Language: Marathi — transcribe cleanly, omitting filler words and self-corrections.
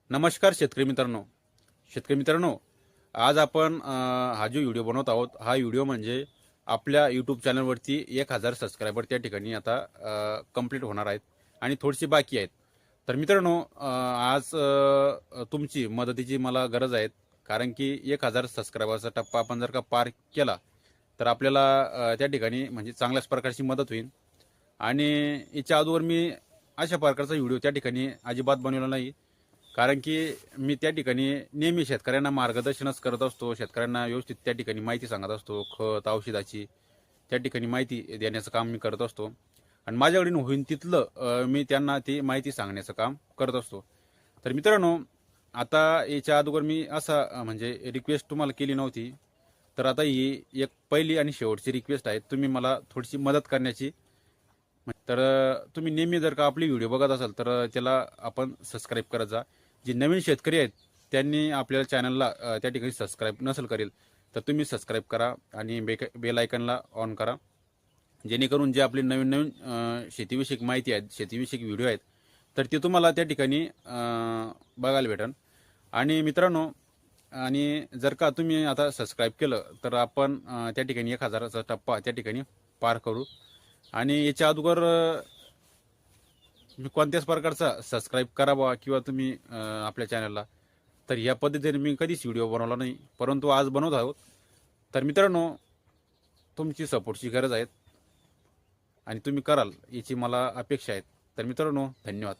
नमस्कार शेतकरी मित्रांनो, आज आपण हा जो व्हिडिओ बनवत आहोत, हा व्हिडिओ म्हणजे आपल्या यूट्यूब चॅनलवरती 1000 सबस्क्रायबर त्या ठिकाणी आता कंप्लीट होणार आहेत आणि थोडीशी बाकी आहेत. तर मित्रांनो, आज तुमची मदतीची मला गरज आहे, कारण की 1000 सबस्क्रायबरचा टप्पा आपण जर का पार केला तर आपल्याला त्या ठिकाणी म्हणजे चांगल्याच प्रकारची मदत होईल. आणि याच्या अगोदर मी अशा प्रकारचा व्हिडिओ त्या ठिकाणी अजिबात बनवला नाही, कारण की मी त्या ठिकाणी नेहमी शेतकऱ्यांना मार्गदर्शनच करत असतो, शेतकऱ्यांना व्यवस्थित त्या ठिकाणी माहिती सांगत असतो, खत औषधाची त्या ठिकाणी माहिती देण्याचं काम मी करत असतो. आणि माझ्याकडून होईन तिथलं मी त्यांना ती माहिती सांगण्याचं काम करत असतो. तर मित्रांनो, आता याच्या अगोदर मी असा म्हणजे रिक्वेस्ट तुम्हाला केली नव्हती, तर आता ही एक पहिली आणि शेवटची रिक्वेस्ट आहे, तुम्ही मला थोडीशी मदत करण्याची. तर तुम्ही नेहमी जर का आपली व्हिडिओ बघत असाल तर त्याला आपण सबस्क्राईब करत जा. जे नवीन शेतकरी आहेत त्यांनी आपल्या चॅनलला त्या ठिकाणी सबस्क्राईब नसेल करेल तर तुम्ही सबस्क्राईब करा आणि बेल आयकनला ऑन करा, जेणेकरून जे आपली नवीन नवीन शेतीविषयक माहिती आहेत, शेतीविषयक व्हिडिओ आहेत, तर ते तुम्हाला त्या ठिकाणी बघायला भेटेल. आणि मित्रांनो, आणि जर का तुम्ही आता सबस्क्राईब केलं तर आपण त्या ठिकाणी 1000चा टप्पा त्या ठिकाणी पार करू. आणि याच्या अगोदर तुम्ही कोणत्याच प्रकारचा सबस्क्राईब करावा किंवा तुम्ही आपल्या चॅनलला, तर या पद्धतीने मी कधीच व्हिडिओ बनवला नाही, परंतु आज बनवत आहोत. तर मित्रांनो, तुमची सपोर्टची गरज आहे आणि तुम्ही कराल याची मला अपेक्षा आहे. तर मित्रांनो, धन्यवाद.